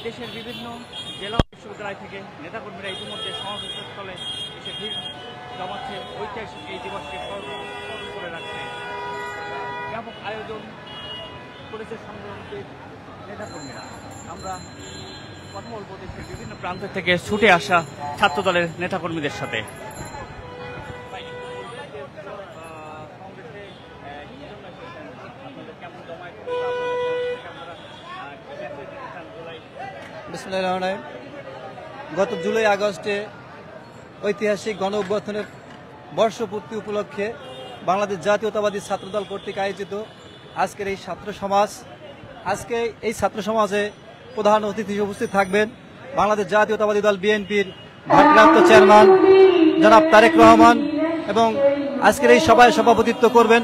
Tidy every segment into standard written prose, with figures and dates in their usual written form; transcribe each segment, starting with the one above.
দেশের বিভিন্ন জেলা বিশ্ববিদ্যালয় থেকে নেতাকর্মীরা ইতিমধ্যে সমাবেশের স্থলে এসে ভিড় জমাচ্ছে ঐতিহাসিক এই দিবসকে স্মরণ করে রাখতে। ব্যাপক আয়োজন করেছে সংগ্রামীদের নেতাকর্মীরা। আমরা কথা বলবো দেশের বিভিন্ন প্রান্ত থেকে ছুটে আসা ছাত্র দলের নেতাকর্মীদের সাথে। গত জুলাই আগস্টে ঐতিহাসিক গণ অভ্যুত্থানের বর্ষপূর্তি উপলক্ষে বাংলাদেশ জাতীয়তাবাদী ছাত্রদল কর্তৃক আয়োজিত আজকের এই ছাত্র সমাজ, আজকে এই ছাত্র সমাজে প্রধান অতিথি উপস্থিত থাকবেন বাংলাদেশ জাতীয়তাবাদী দল বিএনপির ভারপ্রাপ্ত চেয়ারম্যান জনাব তারেক রহমান, এবং আজকের এই সভায় সভাপতিত্ব করবেন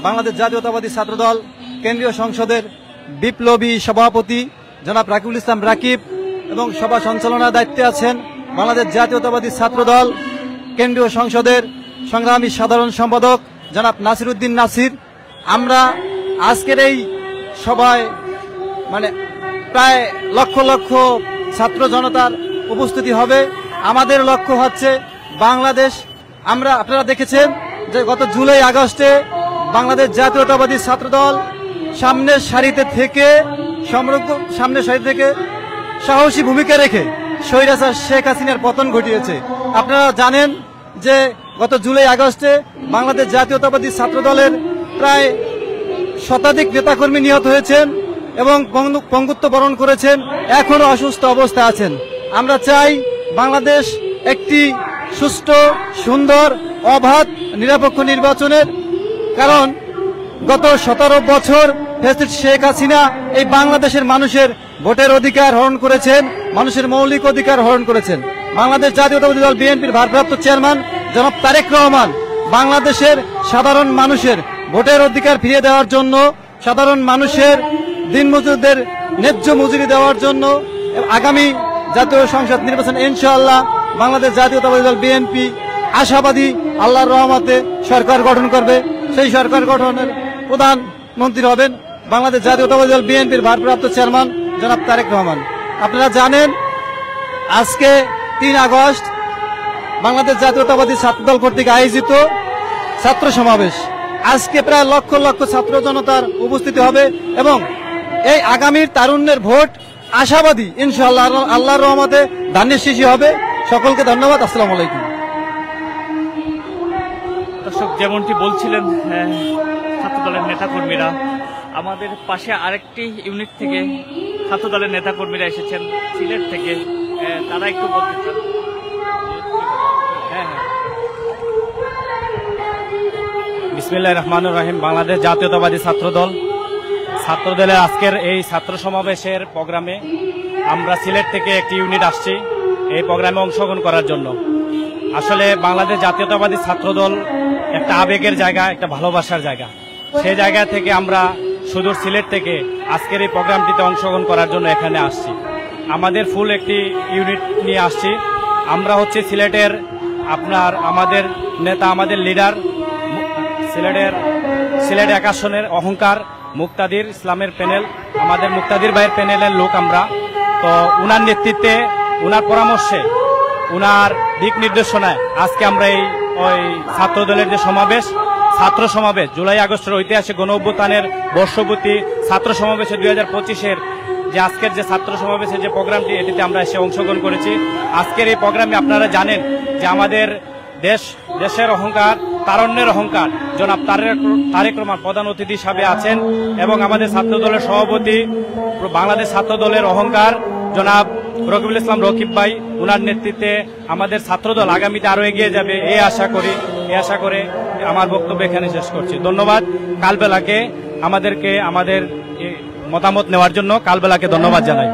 বাংলাদেশ জাতীয়তাবাদী ছাত্রদল কেন্দ্রীয় সংসদের বিপ্লবী সভাপতি জনাব রাকিবুল ইসলাম রাকিব, এবং সভা সঞ্চালনার দায়িত্বে আছেন বাংলাদেশ জাতীয়তাবাদী ছাত্রদল কেন্দ্রীয় সংসদের সংগ্রামী সাধারণ সম্পাদক জনাব নাসির উদ্দিন নাসির। আমরা আজকের এই সভায় প্রায় লক্ষ লক্ষ ছাত্র জনতার উপস্থিতি হবে। আমাদের লক্ষ্য হচ্ছে বাংলাদেশ, আপনারা দেখেছেন যে গত জুলাই আগস্টে বাংলাদেশ জাতীয়তাবাদী ছাত্রদল সামনের সারিতে থেকে সাহসী ভূমিকা রেখে স্বৈরাচার শেখ হাসিনার পতন ঘটিয়েছে। আপনারা জানেন যে গত জুলাই আগস্টে বাংলাদেশ জাতীয়তাবাদী ছাত্রদলের প্রায় শতাধিক নেতাকর্মী নিহত হয়েছেন এবং পঙ্গুত্ব বরণ করেছেন, এখনো অসুস্থ অবস্থায় আছেন। আমরা চাই বাংলাদেশ একটি সুষ্ঠু, সুন্দর, অবাধ, নিরপেক্ষ নির্বাচনের, কারণ গত 17 বছর ফ্যাসিস্ট শেখ হাসিনা এই বাংলাদেশের মানুষের ভোটের অধিকার হরণ করেছেন, মানুষের মৌলিক অধিকার হরণ করেছেন। বাংলাদেশ জাতীয়তাবাদী দল বিএনপির ভারপ্রাপ্ত চেয়ারম্যান জনাব তারেক রহমান বাংলাদেশের সাধারণ মানুষের ভোটের অধিকার ফিরিয়ে দেওয়ার জন্য, সাধারণ মানুষের দিনমজুরদের ন্যায্য মজুরি দেওয়ার জন্য আগামী জাতীয় সংসদ নির্বাচন ইনশাআল্লাহ বাংলাদেশ জাতীয়তাবাদী দল বিএনপি আশাবাদী আল্লাহর রহমতে সরকার গঠন করবে। সেই সরকার গঠনের প্রধানমন্ত্রী হবেন বাংলাদেশ জাতীয়তাবাদী দল বিএনপির ভারপ্রাপ্ত চেয়ারম্যান জনাব তারেক রহমান। আপনারা জানেন আজকে 3 আগস্ট বাংলাদেশ জাতীয়তাবাদী ছাত্রদল কর্তৃক আয়োজিত ছাত্র সমাবেশ। আজকে প্রায় লক্ষ লক্ষ ছাত্র জনতার উপস্থিতি হবে এবং এই আগামীর তারুণ্যের ভোট আশাবাদী ইনশাআল্লাহ আল্লাহর রহমতে ধানের শীষই হবে। সকলকে ধন্যবাদ। আসসালামু আলাইকুম। দর্শক, যেমনটি বলছিলেন ছাত্রদলের নেতাকর্মীরা, আমাদের পাশে আরেকটি ইউনিট থেকে ছাত্রদলের নেতাকর্মীরা এসেছেন সিলেট থেকে, তারা একটু বলতে চান। বিসমিল্লাহির রহমানির রহিম। বাংলাদেশ জাতীয়তাবাদী ছাত্রদলের আজকের এই ছাত্র সমাবেশের প্রোগ্রামে আমরা সিলেট থেকে একটি ইউনিট আসছি এই প্রোগ্রামে অংশগ্রহণ করার জন্য। আসলে বাংলাদেশ জাতীয়তাবাদী ছাত্রদল একটা আবেগের জায়গা, একটা ভালোবাসার জায়গা। সেই জায়গা থেকে আমরা সুদূর সিলেট থেকে আজকের এই প্রোগ্রামটিতে অংশগ্রহণ করার জন্য এখানে আসছি। আমাদের ফুল একটি ইউনিট নিয়ে আসছি। আমরা হচ্ছে সিলেটের আমাদের নেতা, আমাদের লিডার, সিলেট 1 আসনের অহংকার মুক্তাদির ইসলামের প্যানেল, আমাদের মুক্তাদির ভাইয়ের প্যানেলের লোক আমরা। তো উনার নেতৃত্বে, উনার পরামর্শে, উনার দিক নির্দেশনায় আজকে আমরা ওই ছাত্রদলের যে ছাত্র সমাবেশ জুলাই আগস্টের ঐতিহাসিক গণ অভ্যুত্থানের বর্ষপূর্তি ছাত্র সমাবেশে 2025-এর যে আজকের যে ছাত্র সমাবেশের যে প্রোগ্রামটি, এটিতে আমরা এসে অংশগ্রহণ করেছি। আজকের এই প্রোগ্রামে আপনারা জানেন যে আমাদের দেশের অহংকার, তারুণ্যের অহংকার জনাব তারেক রহমান প্রধান অতিথি হিসাবে আছেন, এবং আমাদের ছাত্রদলের সভাপতি, বাংলাদেশ ছাত্রদলের অহংকার জনাব রকিবুল ইসলাম রকিব ভাই, উনার নেতৃত্বে আমাদের ছাত্রদল আগামীতে আরো এগিয়ে যাবে এই আশা করে আমার বক্তব্য এখানে শেষ করছি। ধন্যবাদ কালবেলাকে, আমাদের মতামত নেওয়ার জন্য কালবেলাকে ধন্যবাদ জানাই।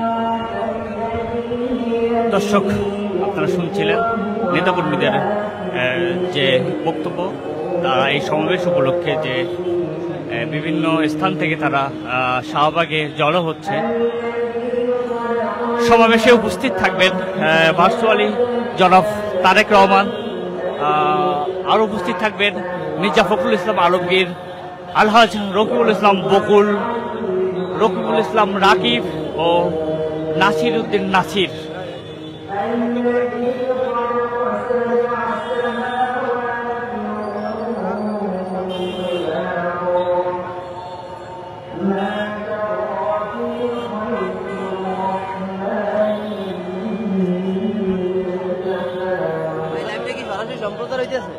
দর্শক, আপনারা শুনছিলেন নেতাকর্মীদের যে বক্তব্য, তারা এই সমাবেশ উপলক্ষে যে বিভিন্ন স্থান থেকে তারা শাহবাগে জড়ো হচ্ছে, সমাবেশে উপস্থিত থাকবেন ভার্চুয়ালি জনাব তারেক রহমান, আরও উপস্থিত থাকবেন মির্জা ফখরুল ইসলাম আলমগীর, আলহাজ রকিবুল ইসলাম বকুল, রকিবুল ইসলাম রাকিব ও নাসির উদ্দিন নাসির। সম্প্রচার হইতেছে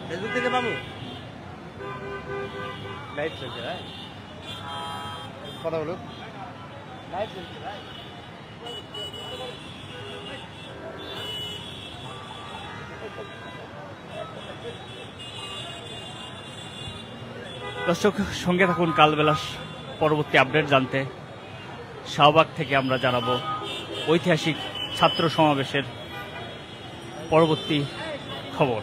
ফেসবুক থেকে পাবো, লাইভ চলছে ভাই, কথা বলুন, লাইভ চলছে ভাই। দর্শক সঙ্গে থাকুন কালবেলার পরবর্তী আপডেট জানতে। শাহবাগ থেকে আমরা জানাবো ঐতিহাসিক ছাত্র সমাবেশের পরবর্তী খবর।